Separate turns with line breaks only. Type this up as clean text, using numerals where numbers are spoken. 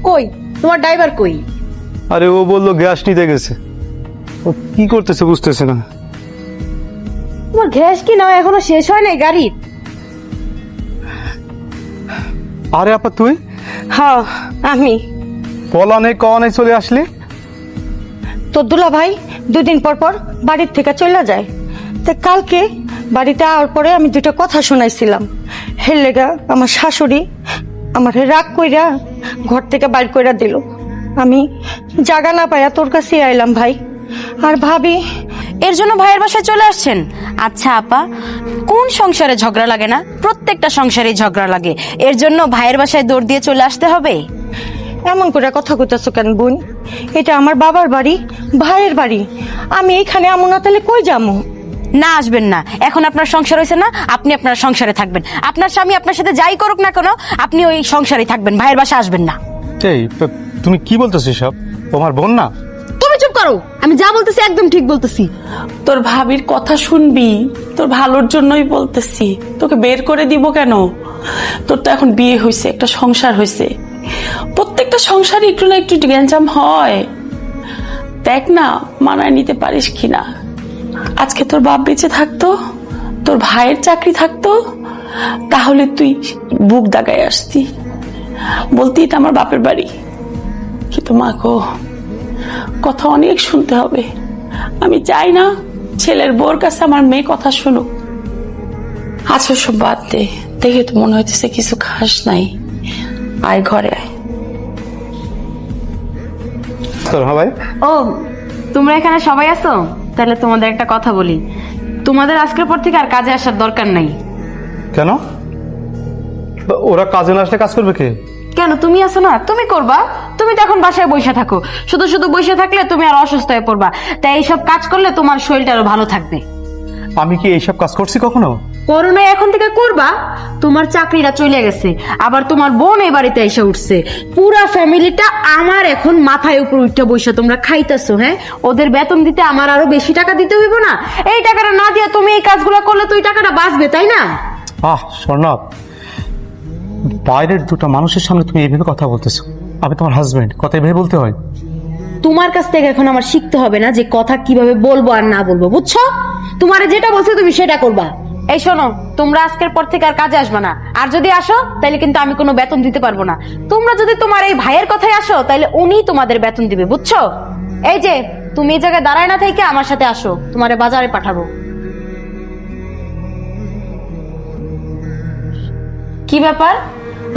কই তোমার ড্রাইভার কই?
আরে ও বললো গ্যাস নিতে গেছে। ও কি করতেছে বুঝতেছে না।
তোমার গ্যাস কি না এখনো শেষ হয় নাই গাড়ির?
আরে আপা তুই
হ্যাঁ আমি।
পলানে কনে চলে আসলি?
তোর দুলা ভাই 2 দিন পর পর বাড়ির থেকে চলে যায়। তো কালকে বাড়িতে আওয়ার পরে আমি 2টা কথা শোনাইছিলাম। হের লেগা আমার শাশুড়ি আমার রাগ কইরা ঘর থেকে বাইর কইরা দিল। আমি জাগা না পাইয়া তোর কাছে আইলাম ভাই। আর ভাবি
এর জন্য ভাইয়ের বাসায় চলে আসছেন? আচ্ছা আপা, কোন সংসারে ঝগড়া লাগে না? প্রত্যেকটা সংসারে ঝগড়া লাগে। এর জন্য ভাইয়ের বাসায় দৌড় দিয়ে চলে আসতে হবে?
এমন করে কথা কইতাছো কেন বোন? এটা আমার বাবার বাড়ি, ভাইয়ের বাড়ি। আমি এখানে আমু না তাহলে কই যামু?
না, আসবেন না। এখন আপনার সংসার হয়েছে না, আপনি আপনার সংসারে থাকবেন। আপনার স্বামী আপনার সাথে যাই করুক না কেন, আপনি ওই সংসারে থাকবেন, ভাইয়ের বাসায় আসবেন না।
এই তুমি কি বলতেছিস সব? তোমার বোন না?
তুমি চুপ করো, আমি যা বলতেছি একদম ঠিক বলতেছি।
তোর ভাবির কথা শুনবি, তোর ভালোর জন্যই বলতেছি। তোকে বের করে দিব কেন? তোর তো এখন বিয়ে হয়েছে, একটা সংসার হয়েছে। প্রত্যেকটা সংসারে একটু না একটু গ্যাঞ্জাম হয়। দেখ না মানায় নিতে পারিস কিনা। আজকে তোর বাপ বেঁচে থাকতো, তোর ভাইয়ের চাকরি থাকতো, তাহলে তুই বুক দাগায় আসতি, বলতি এটা আমার বাপের বাড়ি। কিন্তু মা গো, কথা অনেক শুনতে হবে। আমি চাই না ছেলের বউর কাছে আমার মেয়ে কথা শুনুক। আচ্ছা সব বাদ দে, দেখে তো মনে হইতেছে কিছু খাস নাই। আয় ঘরে আয়।
তোর হ্যাঁ ভাই?
ও, তোমরা এখানে সবাই আছো? তাহলে তোমাদের একটা কথা বলি, তোমাদের আজকের পর থেকে আর কাজে আসার দরকার নাই।
কেন? ওরা কাজে না আসলে কাজ করবে কে?
কেন, তুমি আছো না, তুমি করবা। তুমি তো এখন বাসায় বসে থাকো, শুধু শুধু বসে থাকলে তুমি আর অসুস্থ হয়ে পড়বা। তাই এইসব কাজ করলে তোমার শরীরটা আরো ভালো থাকবে।
আমি কি এইসব কাজ করছি কখনো?
করোনা এখন থেকে করবা। তোমার চাকরিটা চলে গেছে, আবার তোমার বোন এই বাড়িতে এসে উঠছে। পুরা ফ্যামিলিটা আমার এখন মাথায় উপর উঠে বসে তোমরা খাইতেছো। হ্যাঁ, ওদের বেতন দিতে আমার আরো বেশি টাকা দিতে হইব না? এই টাকাটা না দিয়ে তুমি এই কাজগুলো করলে তুই টাকাটা বাঁচবে, তাই না?
স্বর্ণাব, বাইরের 2টা মানুষের সামনে তুমি এইভাবে কথা বলতেছো। আমি তোমার হাজবেন্ড, কথা এইভাবে বলতে হয়?
তোমার কাছ থেকে এখন আমার শিখতে হবে না যে কথা কিভাবে বলবো আর না বলবো, বুঝছো? তোমার যেটা বলছে তুমি সেটা করবা। এই শোনো, তোমরা আজকের পর থেকে আর কাজে আসবে না। আর যদি আসো তাহলে কিন্তু আমি কোনো বেতন দিতে পারবো না। তোমরা যদি তোমার এই ভাইয়ের কথায় আসো তাহলে উনি তোমাদের বেতন দিবে, বুঝছো? এই যে তুমি এই জায়গায় দাঁড়ায় না থেকে আমার সাথে আসো, তোমারে বাজারে পাঠাবো। কি ব্যাপার?